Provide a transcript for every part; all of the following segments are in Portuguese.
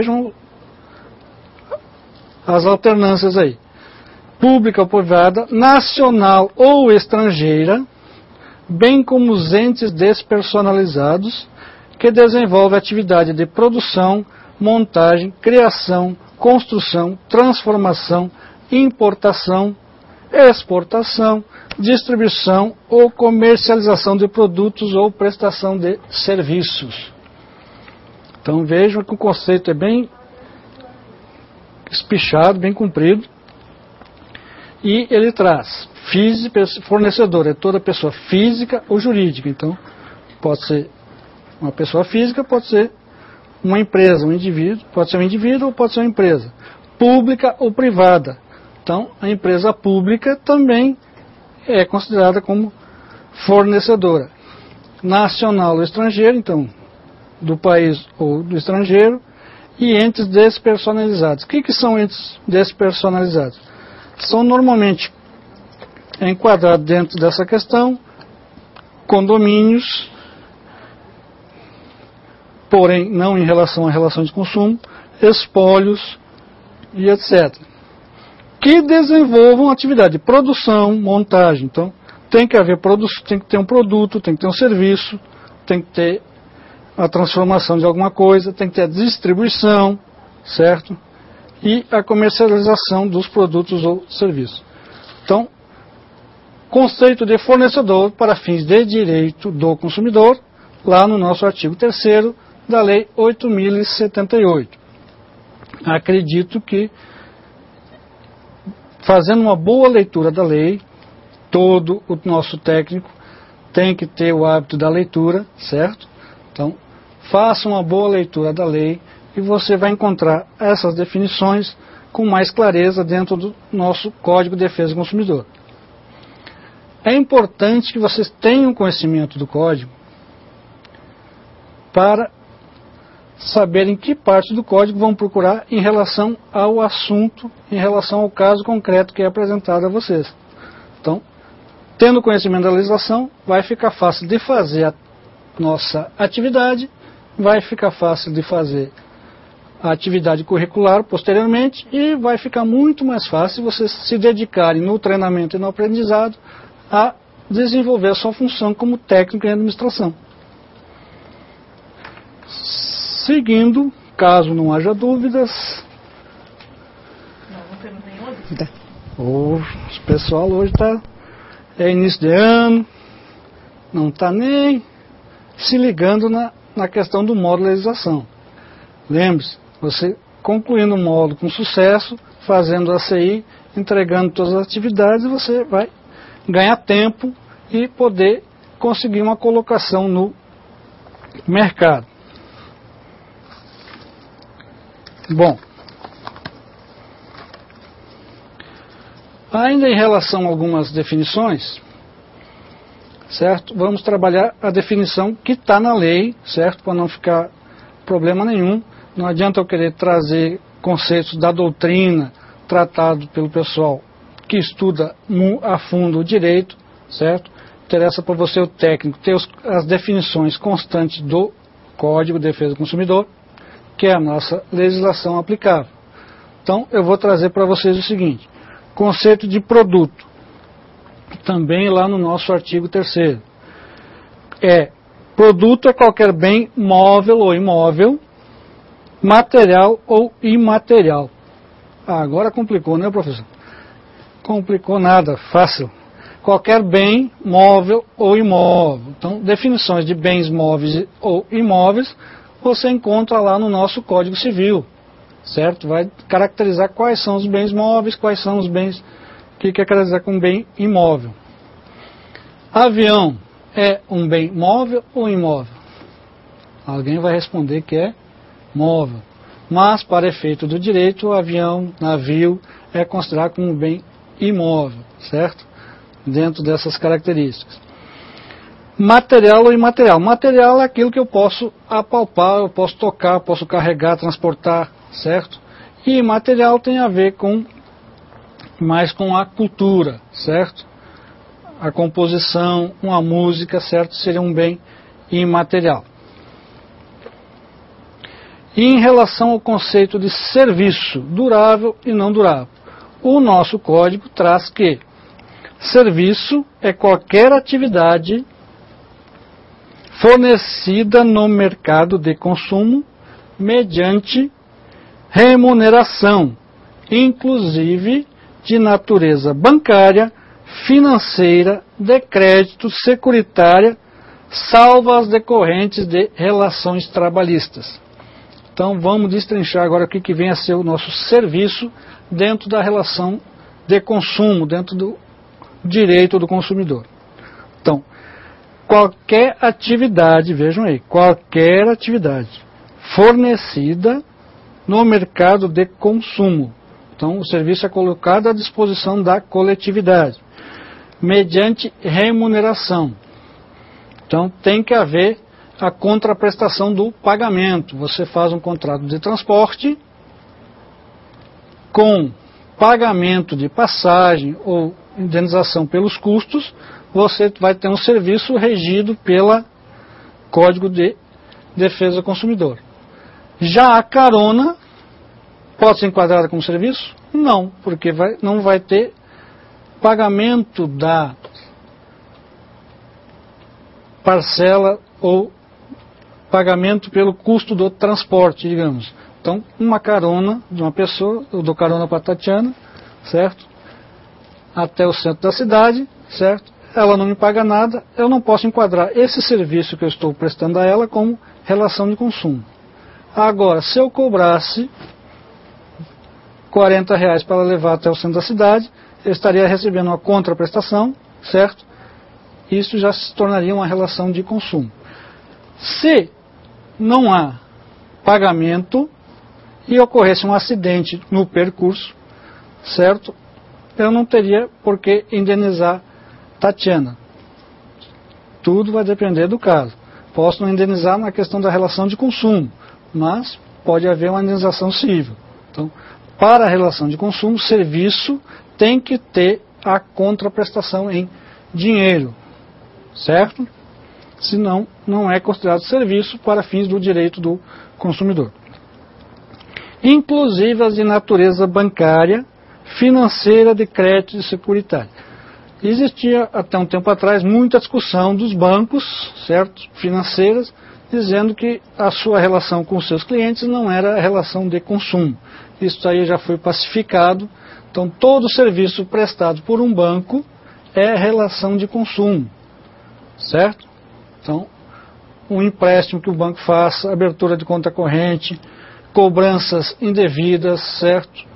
Vejam as alternâncias aí. Pública ou privada, nacional ou estrangeira, bem como os entes despersonalizados, que desenvolvem atividade de produção, montagem, criação, construção, transformação, importação, exportação, distribuição ou comercialização de produtos ou prestação de serviços. Então vejam que o conceito é bem espichado, bem comprido, e ele traz fornecedor, é toda pessoa física ou jurídica. Então pode ser uma pessoa física, pode ser uma empresa, um indivíduo, pode ser um indivíduo ou pode ser uma empresa, pública ou privada. Então a empresa pública também é considerada como fornecedora, nacional ou estrangeiro, então do país ou do estrangeiro, e entes despersonalizados. O que são entes despersonalizados? São normalmente enquadrados dentro dessa questão condomínios, porém não em relação à relação de consumo, espólios e etc. Que desenvolvam atividade de produção, montagem. Então tem que haver tem que ter um produto, tem que ter um serviço, tem que ter a transformação de alguma coisa, tem que ter a distribuição, certo? E a comercialização dos produtos ou serviços. Então, conceito de fornecedor para fins de direito do consumidor, lá no nosso artigo 3º da Lei 8.078. Acredito que, fazendo uma boa leitura da lei, todo o nosso técnico tem que ter o hábito da leitura, certo? Então, faça uma boa leitura da lei e você vai encontrar essas definições com mais clareza dentro do nosso Código de Defesa do Consumidor. É importante que vocês tenham conhecimento do Código para saberem que parte do Código vão procurar em relação ao assunto, em relação ao caso concreto que é apresentado a vocês. Então, tendo conhecimento da legislação, vai ficar fácil de fazer a nossa atividade, vai ficar fácil de fazer a atividade curricular posteriormente e vai ficar muito mais fácil vocês se dedicarem no treinamento e no aprendizado a desenvolver a sua função como técnico em administração. Seguindo, caso não haja dúvidas... Não temos nenhuma dúvida. O pessoal hoje é início de ano, não está nem se ligando na questão do módulo de legislação. Lembre-se, você concluindo o módulo com sucesso, fazendo a CI, entregando todas as atividades, você vai ganhar tempo e poder conseguir uma colocação no mercado. Bom, ainda em relação a algumas definições, certo? Vamos trabalhar a definição que está na lei, certo? Para não ficar problema nenhum. Não adianta eu querer trazer conceitos da doutrina tratado pelo pessoal que estuda a fundo o direito, certo? Interessa para você, o técnico, ter as definições constantes do Código de Defesa do Consumidor, que é a nossa legislação aplicável. Então, eu vou trazer para vocês o seguinte: conceito de produto, também lá no nosso artigo 3º. Produto é qualquer bem móvel ou imóvel, material ou imaterial. Agora complicou, né, professor? Complicou nada, fácil. Qualquer bem móvel ou imóvel. Então, definições de bens móveis ou imóveis você encontra lá no nosso Código Civil, certo? Vai caracterizar quais são os bens móveis, quais são os bens que quer caracterizar com bem imóvel. Avião é um bem móvel ou imóvel? Alguém vai responder que é móvel. Mas, para efeito do direito, o avião, navio, é considerado como um bem imóvel, certo? Dentro dessas características. Material ou imaterial? Material é aquilo que eu posso apalpar, eu posso tocar, posso carregar, transportar, certo? E imaterial tem a ver mais com a cultura, certo? A composição, uma música, certo? Seria um bem imaterial. E em relação ao conceito de serviço durável e não durável, o nosso código traz que serviço é qualquer atividade fornecida no mercado de consumo mediante remuneração, inclusive de natureza bancária, financeira, de crédito, securitária, salvo as decorrentes de relações trabalhistas. Então vamos destrinchar agora o que vem a ser o nosso serviço dentro da relação de consumo, dentro do direito do consumidor. Então, qualquer atividade, vejam aí, qualquer atividade fornecida no mercado de consumo. Então, o serviço é colocado à disposição da coletividade, mediante remuneração. Então, tem que haver a contraprestação do pagamento. Você faz um contrato de transporte com pagamento de passagem ou indenização pelos custos, você vai ter um serviço regido pelo Código de Defesa do Consumidor. Já a carona pode ser enquadrada como serviço? Não, porque não vai ter pagamento da parcela ou pagamento pelo custo do transporte, digamos. Então, uma carona de uma pessoa, eu dou carona para a Tatiana, certo? Até o centro da cidade, certo? Ela não me paga nada, eu não posso enquadrar esse serviço que eu estou prestando a ela como relação de consumo. Agora, se eu cobrasse R$40 para ela levar até o centro da cidade, eu estaria recebendo uma contraprestação, certo? Isso já se tornaria uma relação de consumo. Se não há pagamento e ocorresse um acidente no percurso, certo? Eu não teria por que indenizar Tatiana. Tudo vai depender do caso. Posso não indenizar na questão da relação de consumo, mas pode haver uma indenização civil. Então, para a relação de consumo, o serviço tem que ter a contraprestação em dinheiro, certo? Senão, não é considerado serviço para fins do direito do consumidor. Inclusive as de natureza bancária, financeira, de crédito e securitária. Existia até um tempo atrás muita discussão dos bancos, certo, financeiras, dizendo que a sua relação com os seus clientes não era relação de consumo. Isso aí já foi pacificado. Então, todo serviço prestado por um banco é relação de consumo, certo? Então, um empréstimo que o banco faça, abertura de conta corrente, cobranças indevidas, certo?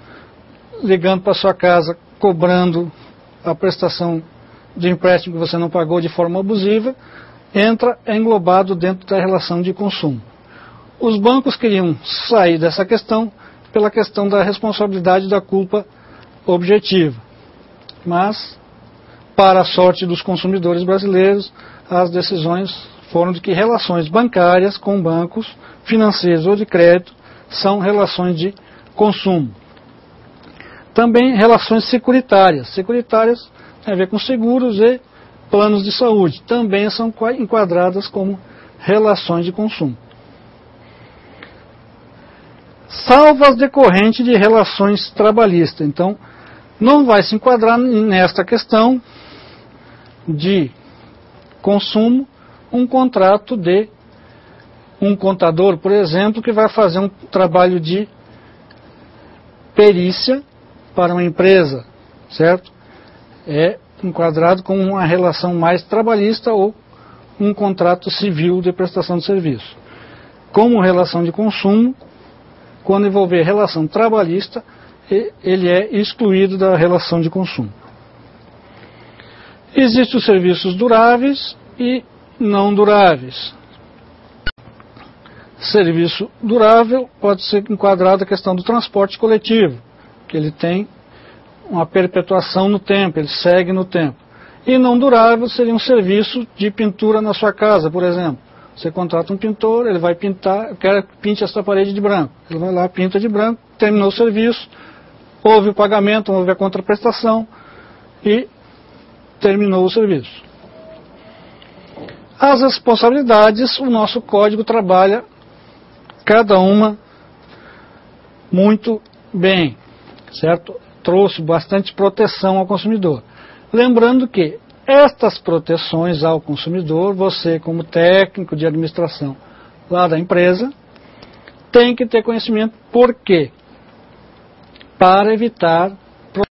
Ligando para sua casa, cobrando a prestação de empréstimo que você não pagou de forma abusiva, é englobado dentro da relação de consumo. Os bancos queriam sair dessa questão pela questão da responsabilidade da culpa objetiva. Mas, para a sorte dos consumidores brasileiros, as decisões foram de que relações bancárias com bancos financeiros ou de crédito são relações de consumo. Também relações securitárias. Securitárias tem a ver com seguros e planos de saúde. Também são enquadradas como relações de consumo. Salvo as decorrentes de relações trabalhistas. Então, não vai se enquadrar nesta questão de consumo um contrato de um contador, por exemplo, que vai fazer um trabalho de perícia para uma empresa, certo? É enquadrado como uma relação mais trabalhista ou um contrato civil de prestação de serviço. Como relação de consumo, quando envolver relação trabalhista, ele é excluído da relação de consumo. Existem os serviços duráveis e não duráveis. Serviço durável pode ser enquadrado a questão do transporte coletivo, que ele tem uma perpetuação no tempo, ele segue no tempo. E não durável seria um serviço de pintura na sua casa, por exemplo. Você contrata um pintor, ele vai pintar, eu quero que pinte esta parede de branco. Ele vai lá, pinta de branco, terminou o serviço, houve o pagamento, houve a contraprestação e terminou o serviço. As responsabilidades, o nosso código trabalha cada uma muito bem, certo? Trouxe bastante proteção ao consumidor. Lembrando que estas proteções ao consumidor, você como técnico de administração lá da empresa, tem que ter conhecimento. Por quê? Para evitar